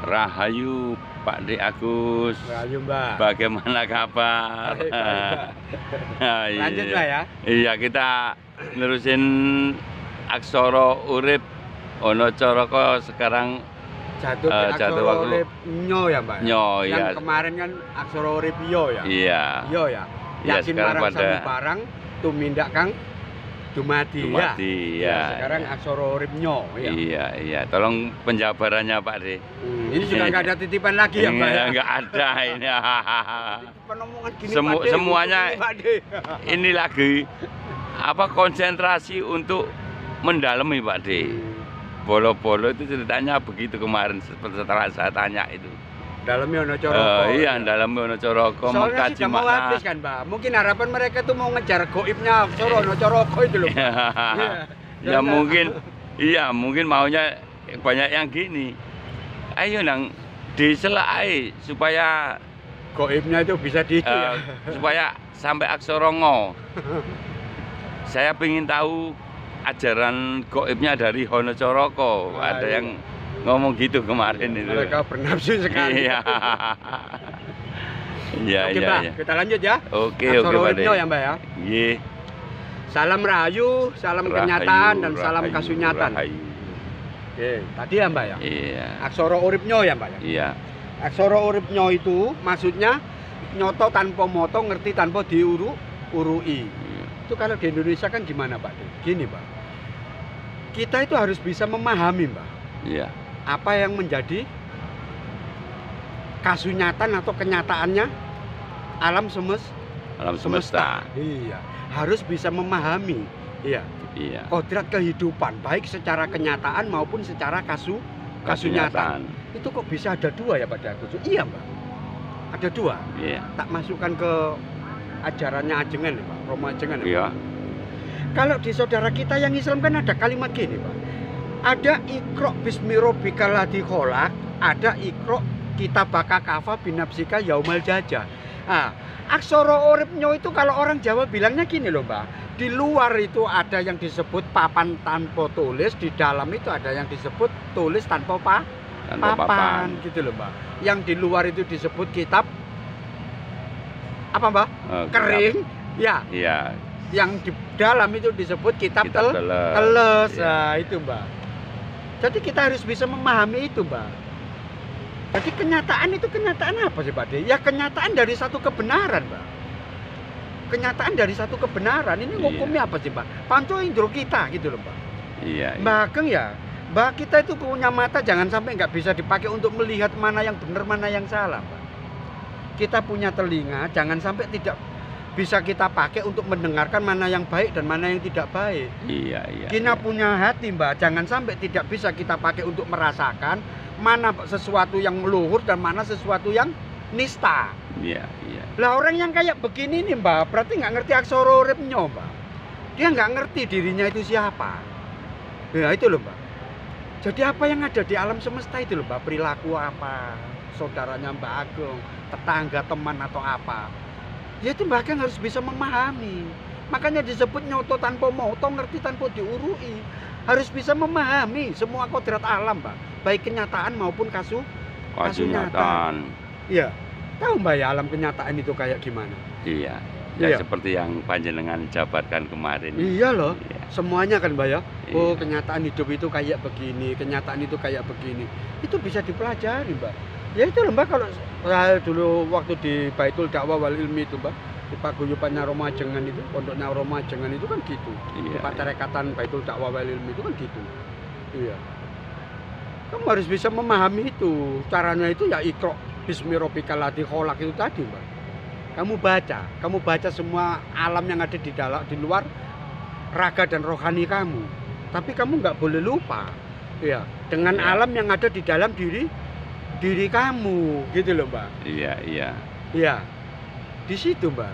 Rahayu Pak D Agus. Rahayu Mbak. Bagaimana kabar? Baik, Mbak. Lanjut Mbak ya. Iya, kita nerusin aksara urip ono caraka sekarang Jatuh di aksara waktu urip nyo ya Mbak. Nyo, yang ya. kemarin kan aksara urip yo ya. Iya. Yo ya. Iya, Yakin sekarang marang pada samu barang tumindak kang dumadi ya. Dumadi, ya. Sekarang aksara urip nyo ya. Iya, iya. Tolong penjabarannya Pak D. Ini sudah nggak ada titipan lagi ya Mbak ya. Enggak ada ini. Penomongan gini Semuanya Pak D. ini lagi apa konsentrasi untuk mendalami Pak D. Bolo-bolo itu ceritanya begitu kemarin setelah saya tanya itu. Dalamnya ono coroko. Iya, dalamnya ono coroko Soalnya sudah mau habis kan Mbak. Mungkin harapan mereka tuh mau ngejar goibnya aksara ono coroko itu loh. Ya mungkin, iya mungkin maunya banyak yang gini. Ayo nang diselai supaya goibnya itu bisa di supaya sampai aksara ngo. Saya ingin tahu ajaran goibnya dari Honocoroko. Ada yang ngomong gitu kemarin itu. Mereka bernafsu sekali. Iya. Iya, Oke iya, Mbak, iya. kita lanjut ya. Oke, Aksara Pak uripnya ya Mbak ya. Iya. Salam rahayu, salam kenyataan dan salam kasunyatan. Rahayu. Oke, tadi ya Mbak ya. Iya. Aksara uripnya ya Mbak ya. Iya. Aksara uripnya itu maksudnya nyoto tanpa moto, ngerti tanpa urui. Itu kalau di Indonesia kan gimana Pak? Gini Pak, kita itu harus bisa memahami Mbak. Iya. Apa yang menjadi kasunyatan atau kenyataannya alam semesta. Iya, harus bisa memahami. Iya. Iya. Kodrat kehidupan baik secara kenyataan maupun secara kasunyatan. Itu kok bisa ada dua ya Pak Agus? Iya Mbak, ada dua. Iya. Tak masukkan ke ajarannya Ajengan Pak, Romo Ajengan. Iya. Kalau di saudara kita yang Islam kan ada kalimat gini Pak. Ada ikro bismi rabbikal ladzi khalaq, ada ikro kitabaka kafa binafsika yaumal jajah. Nah, aksara uripnya itu kalau orang Jawa bilangnya gini loh Mbak. Di luar itu ada yang disebut papan tanpa tulis, di dalam itu ada yang disebut tulis tanpa papan gitu loh Mbak. Yang di luar itu disebut kitab apa Mbak? Kering. Ya. Iya. Yang di dalam itu disebut kitab teles. Ya. Nah, itu Mbak. Jadi kita harus bisa memahami itu Mbak. Jadi kenyataan itu kenyataan apa sih Pak De? Ya kenyataan dari satu kebenaran Mbak. Kenyataan dari satu kebenaran. Ini hukumnya apa sih Mbak? Panco indro kita gitu loh Mbak. Iya. Mbak Ageng ya, Mbak kita itu punya mata jangan sampai nggak bisa dipakai untuk melihat mana yang benar mana yang salah Mbak. Kita punya telinga jangan sampai tidak bisa kita pakai untuk mendengarkan mana yang baik dan mana yang tidak baik. Iya, iya. Kita punya hati Mbak, jangan sampai tidak bisa kita pakai untuk merasakan mana sesuatu yang luhur dan mana sesuatu yang nista. Iya, iya. Lah orang yang kayak begini nih Mbak, berarti nggak ngerti aksara uripnya Mbak. Dia nggak ngerti dirinya itu siapa. Ya itu loh Mbak. Jadi apa yang ada di alam semesta itu loh Mbak, perilaku apa, saudaranya Mbak Ageng, tetangga, teman atau apa. Ya itu Mbak Ageng harus bisa memahami. Makanya disebut nyoto tanpa moto, ngerti tanpa diurui. Harus bisa memahami semua kodrat alam Mbak, baik kenyataan maupun kasunyatan. Iya. Tahu Mbak ya alam kenyataan itu kayak gimana? Iya. Ya Iya. seperti yang panjenengan jabarkan kemarin. Iya loh. Iya. Semuanya kan Mbak ya. Oh, Iya. kenyataan hidup itu kayak begini, kenyataan itu kayak begini. Itu bisa dipelajari Mbak. Ya itu loh Mbak, kalau saya dulu waktu di Baitul Dakwah wal Ilmi itu Mbak, di paguyubannya Romo Ajengan itu, pondoknya Romo Ajengan itu kan gitu. Iya. Di Paterekatan Baitul Dakwah wal Ilmi itu kan gitu. Iya. Kamu harus bisa memahami itu. Caranya itu ya ikro bismi rabbikal ladzi khalaq itu tadi Mbak. Kamu baca semua alam yang ada di luar raga dan rohani kamu. Tapi kamu nggak boleh lupa, ya, dengan alam yang ada di dalam diri kamu, gitu loh Mbak. Iya, iya. Iya, di situ Mbak.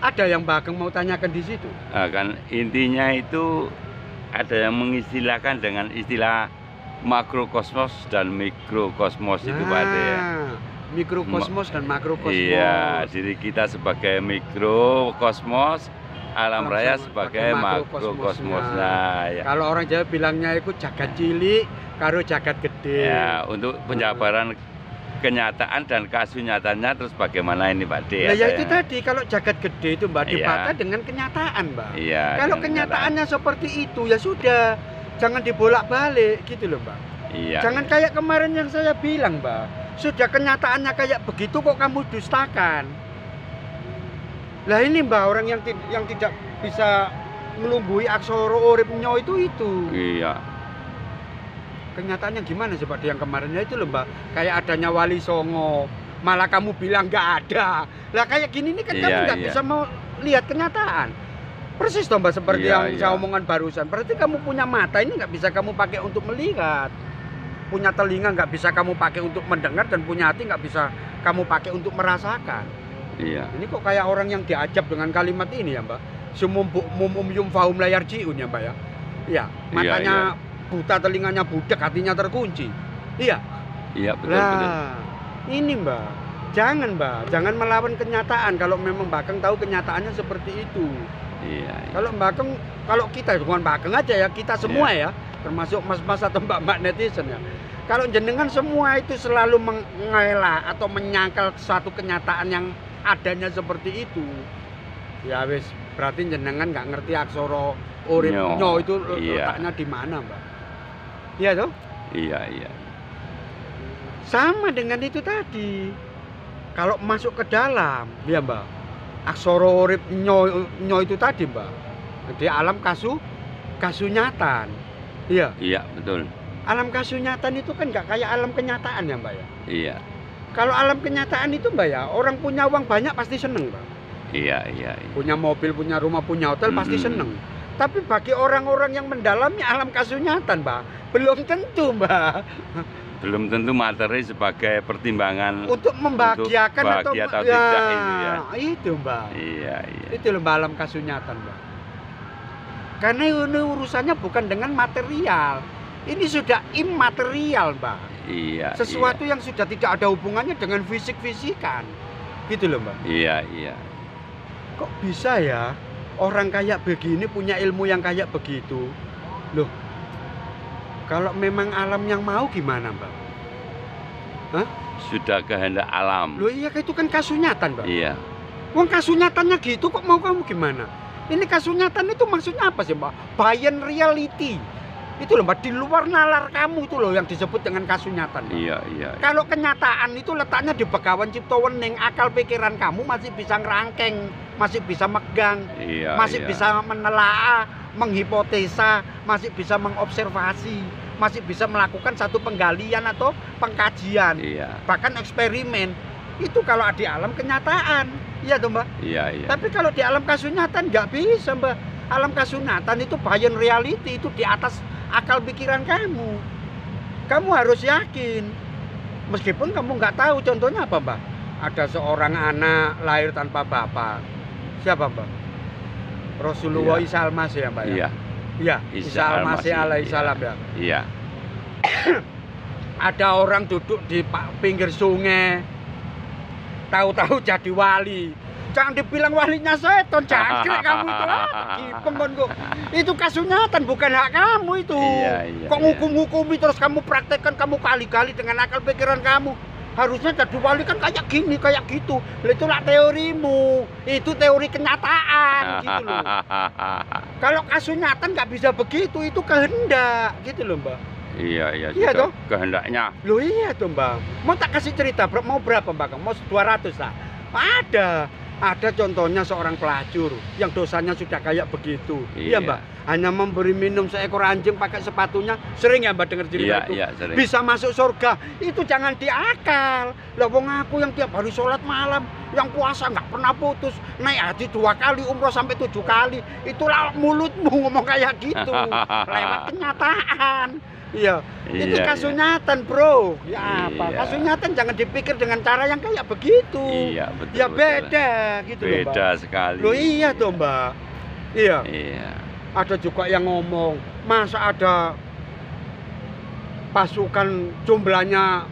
Ada yang Mbak Ageng mau tanyakan di situ? Kan intinya itu ada yang mengistilahkan dengan istilah makrokosmos dan mikrokosmos itu Pak De ya. Mikrokosmos dan makrokosmos. Iya, diri kita sebagai mikrokosmos, Alam raya sebagai makrokosmosnya ya. Kalau orang Jawa bilangnya itu jagat cilik karo jagat gede. Ya, untuk penjabaran kenyataan dan kasunyatanya terus bagaimana ini Pak D? Nah, ya itu tadi kalau jagat gede itu Mbak dibantah dengan kenyataan Mbak. Iya. Kalau kenyataannya seperti itu ya sudah, jangan dibolak-balik gitu loh Mbak. Iya. Jangan kayak kemarin yang saya bilang Mbak, sudah kenyataannya kayak begitu kok kamu dustakan. Lah ini Mbak orang yang tidak bisa ngelungguhi aksara uripnya itu. Iya. Kenyataannya gimana sih Pak yang kemarinnya itu loh Mbak, kayak adanya Wali Songo, malah kamu bilang nggak ada. Lah kayak gini nih kan kamu nggak bisa mau lihat kenyataan. Persis toh Mbak seperti yang saya omongan barusan. Berarti kamu punya mata ini nggak bisa kamu pakai untuk melihat, punya telinga nggak bisa kamu pakai untuk mendengar, dan punya hati nggak bisa kamu pakai untuk merasakan. Iya. Ini kok kayak orang yang diajab dengan kalimat ini ya Mbak. Sumum yum fahum layar jiun ya Mbak ya. Iya, matanya buta, telinganya budak, hatinya terkunci. Iya. Iya, betul. Ini Mbak, jangan melawan kenyataan kalau memang Bakeng tahu kenyataannya seperti itu. Iya. Kalau kita bukan Bakeng aja ya, kita semua ya, termasuk mas-mas atau mbak-mbak netizen ya. Kalau jenengan semua itu selalu mengelak atau menyangkal suatu kenyataan yang adanya seperti itu, ya wis berarti jenengan nggak ngerti aksara uripnya itu letaknya di mana Mbak. Iya toh? Iya. Sama dengan itu tadi. Kalau masuk ke dalam, ya Mbak, aksara uripnya itu tadi Mbak, di alam kasunyatan. Iya. Iya, betul. Alam kasunyatan itu kan nggak kayak alam kenyataan ya Mbak ya. Iya. Kalau alam kenyataan itu Mbak ya, orang punya uang banyak pasti seneng Mbak. Iya. Punya mobil, punya rumah, punya hotel pasti seneng. Tapi bagi orang-orang yang mendalami alam kasunyatan Mbak, belum tentu Mbak. Belum tentu materi sebagai pertimbangan untuk membahagiakan atau tidak ini ya. Itu Mbak. Iya. Itu loh Mbak alam kasunyatan Mbak. Karena ini urusannya bukan dengan material. Ini sudah immaterial Mbak. Iya. Sesuatu yang sudah tidak ada hubungannya dengan fisik-fisikan. Gitu loh Mbak. Iya. Kok bisa ya orang kayak begini punya ilmu yang kayak begitu? Loh, kalau memang alam yang mau gimana Mbak? Hah? Sudah kehendak alam. Loh iya, itu kan kasunyatan Mbak. Iya. Wong kasunyatannya gitu kok mau kamu gimana? Ini kasunyatan itu maksudnya apa sih Mbak? Bayan reality. Itu loh Mbak, di luar nalar kamu itu loh yang disebut dengan kasunyatan. Iya. Kalau kenyataan itu letaknya di Begawan Cipta Wening, akal pikiran kamu masih bisa ngerangkeng, masih bisa megang, masih bisa menelaah, menghipotesa, masih bisa mengobservasi, masih bisa melakukan satu penggalian atau pengkajian, bahkan eksperimen. Itu kalau di alam kenyataan, iya tuh Mbak. Iya. Tapi kalau di alam kasunyatan nggak bisa Mbak. Alam kasunyatan itu bayan reality, itu di atas akal pikiran kamu. Kamu harus yakin, meskipun kamu nggak tahu. Contohnya apa Mbak? Ada seorang anak lahir tanpa bapak. Siapa Mbak? Rasulullah Isa al-Masih ya Mbak ya? Iya, Isa al-Masih alaihissalam ya. Iya. Ada orang duduk di pinggir sungai, tahu-tahu jadi wali. Jangan dibilang walinya setan, jangkrik kamu itu. Itu kasunyatan, bukan hak kamu itu. Kok ngukum-ngukumi terus kamu praktekkan, kamu kali-kali dengan akal pikiran kamu. Harusnya jadi wali kan kayak gini, kayak gitu. Itulah teorimu, itu teori kenyataan gitu loh. Kalau kasunyatan nggak bisa begitu, itu kehendak gitu loh Mbak. Iya toh? Kehendaknya. Loh iya tuh Mbak. Mau tak kasih cerita, mau berapa Mbak? Mau 200 lah. Ada contohnya seorang pelacur yang dosanya sudah kayak begitu. Iya Mbak, hanya memberi minum seekor anjing pakai sepatunya. Sering ya Mbak dengar cerita itu? Sering. Bisa masuk surga. Itu jangan diakal. Lah wong aku yang tiap hari sholat malam, yang puasa nggak pernah putus, naik haji 2 kali, umroh sampai 7 kali. Itulah mulutmu ngomong kayak gitu. Lewat kenyataan. Iya, itu kasunyatan bro. Ya apa? Kasunyatan jangan dipikir dengan cara yang kayak begitu. Iya, betul. Ya beda gitu loh Mbak. Beda sekali. Loh iya tuh Mbak. Iya. Ada juga yang ngomong, masa ada pasukan jumlahnya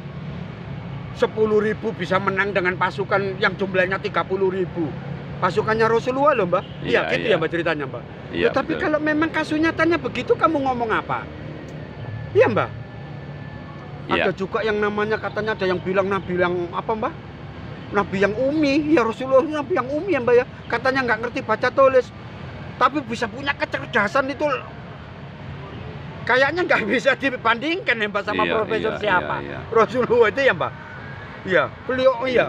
10.000 bisa menang dengan pasukan yang jumlahnya 30.000. pasukannya Rasulullah loh Mbak. Iya, gitu iya. ya Mbak ceritanya Mbak. Iya, Tapi betul. kalau memang kasus nyatanya begitu, kamu ngomong apa? Iya Mbak. Iya. Ada juga yang namanya katanya ada yang bilang nabi yang apa Mbak? Nabi yang umi, ya Rasulullah nabi yang umi ya Mbak ya. Katanya nggak ngerti baca tulis, tapi bisa punya kecerdasan itu. Kayaknya nggak bisa dibandingkan ya Mbak sama Iya, profesor iya, siapa. iya, iya. Rasulullah itu ya Mbak. Iya, beliau iya.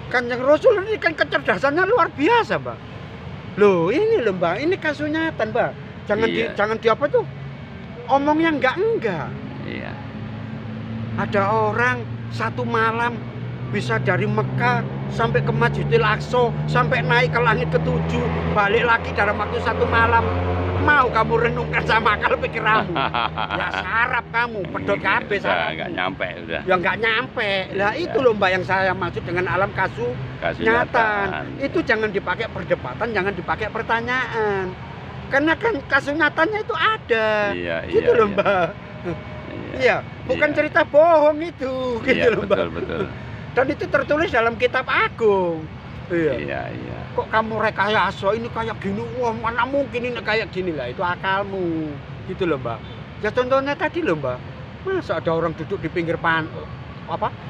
Kan yang Rasul ini kan kecerdasannya luar biasa Mbak. Loh ini loh Mbak, ini kasus nyata Mbak. Iya. Jangan di apa tuh, omongnya enggak. Iya. Ada orang satu malam bisa dari Mekah sampai ke Masjidil Aqsa, sampai naik ke langit ke-7, balik lagi dalam waktu satu malam. Mau kamu renungkan sama akal pikiranmu? Ya sarap kamu, pedot kabeh Udah sarap. nggak nyampe udah. Ya nggak nyampe. Lah Iya. itu loh Mbak yang saya maksud dengan alam Kasus nyata. Itu jangan dipakai perdebatan, jangan dipakai pertanyaan. Karena kan kasus nyatanya itu ada. Iya, Gitu iya, loh iya. Mbak. Iya, bukan Iya. cerita bohong itu, gitu Iya, loh Mbak. betul. Dan itu tertulis dalam kitab agung. Iya. Iya, iya. Kok kamu rekayasa ini kayak gini? Wah, mana mungkin ini kayak gini lah. Itu akalmu. Gitu loh Mbak. Ya contohnya tadi loh Mbak. Masa ada orang duduk di pinggir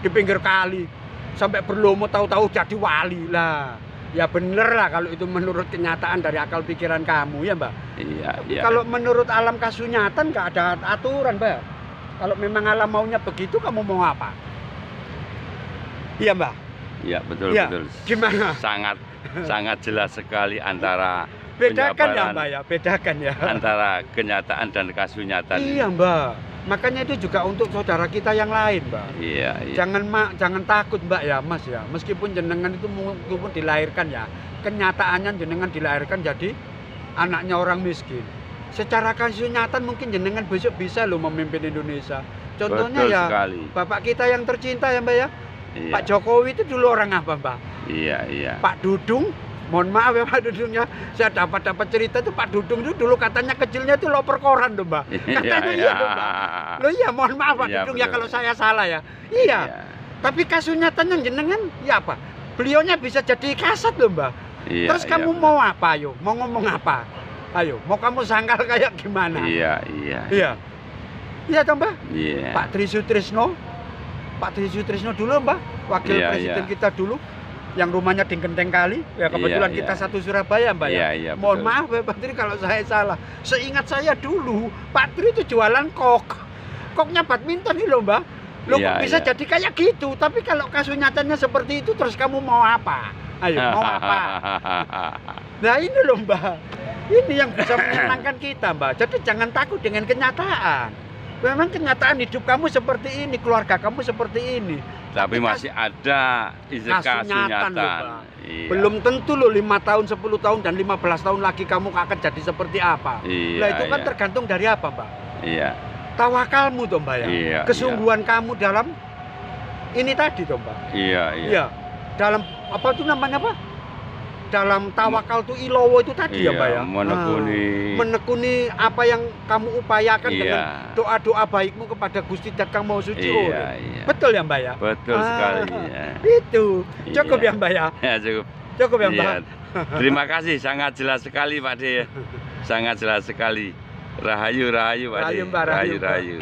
di pinggir kali sampai berlomo tahu-tahu jadi wali lah. Ya bener lah kalau itu menurut kenyataan dari akal pikiran kamu ya Mbak. Iya, iya. Kalau menurut alam kasunyatan nggak ada aturan Mbak. Kalau memang alam maunya begitu, kamu mau apa? Iya Mbak. Iya, betul, Iya. betul. Gimana? Sangat jelas sekali antara Bedakan ya penjabaran Mbak ya, bedakan ya. antara kenyataan dan kasunyatan. Iya Mbak. Makanya itu juga untuk saudara kita yang lain Mbak. Iya, iya. Jangan takut Mbak ya Mas ya. Meskipun jenengan itu meskipun dilahirkan ya, kenyataannya jenengan dilahirkan jadi anaknya orang miskin. Secara kasunyatan mungkin jenengan besok bisa loh memimpin Indonesia. Contohnya Betul ya sekali. Bapak kita yang tercinta ya Mbak ya. Iya. Pak Jokowi itu dulu orang apa Mbak? Iya, iya. Pak Dudung, mohon maaf ya Pak Dudungnya, saya dapat cerita itu Pak Dudung itu dulu katanya kecilnya itu loper koran tuh Mbak. Katanya iya tuh Mbak. Loh iya mohon maaf Pak Iya, Dudung ya betul. kalau saya salah ya. Iya. Tapi kasunyatanya jenengan ya apa? Beliaunya bisa jadi kasat loh Mbak. Iya, Terus iya, kamu betul. mau apa ayo? Mau ngomong apa? Ayo, mau kamu sangkal kayak gimana? Iya, iya. Iya. Iya toh Mbak? Iya. Pak Tri Sutrisno dulu Mbak, wakil Iya, presiden iya. kita dulu yang rumahnya di Genteng Kali. Ya kebetulan Iya, kita iya. satu Surabaya Mbak ya. Iya, iya, Mohon betul. maaf ya Pak Tri kalau saya salah. Seingat saya dulu Pak Tri itu jualan koknya badminton nih loh Mbak. Loh Iya, kok bisa iya. jadi kayak gitu? Tapi kalau kasunyatanya seperti itu terus kamu mau apa? Ayo mau apa? Nah ini loh Mbak. Ini yang bisa menyenangkan kita Mbak. Jadi jangan takut dengan kenyataan. Memang kenyataan hidup kamu seperti ini, keluarga kamu seperti ini. Tapi masih ada kasunyatan loh, Mbak. kasunyatan. Iya. Belum tentu loh 5 tahun, 10 tahun, dan 15 tahun lagi kamu akan jadi seperti apa. Iya, Nah itu kan iya. tergantung dari apa Mbak? Iya. Tawakalmu toh Mbak ya. Iya, Kesungguhan kamu dalam ini tadi toh Mbak. Iya, iya. Iya. Dalam apa itu namanya Pak? Dalam tawakal tuh ilowo itu tadi ya Mbak ya. Menekuni apa yang kamu upayakan Iya. dengan doa-doa baikmu kepada Gusti Dat Kang Maha Suci. Iya, iya. Betul ya Mbak ya? Betul sekali. Ya. Itu. Cukup Iya. ya Mbak ya? Ya, cukup. Cukup ya Mbak? Iya. Terima kasih, sangat jelas sekali Pak De. Sangat jelas sekali. Rahayu, rahayu Pak De. Rahayu, Mbak, rahayu, Mbak. Rahayu.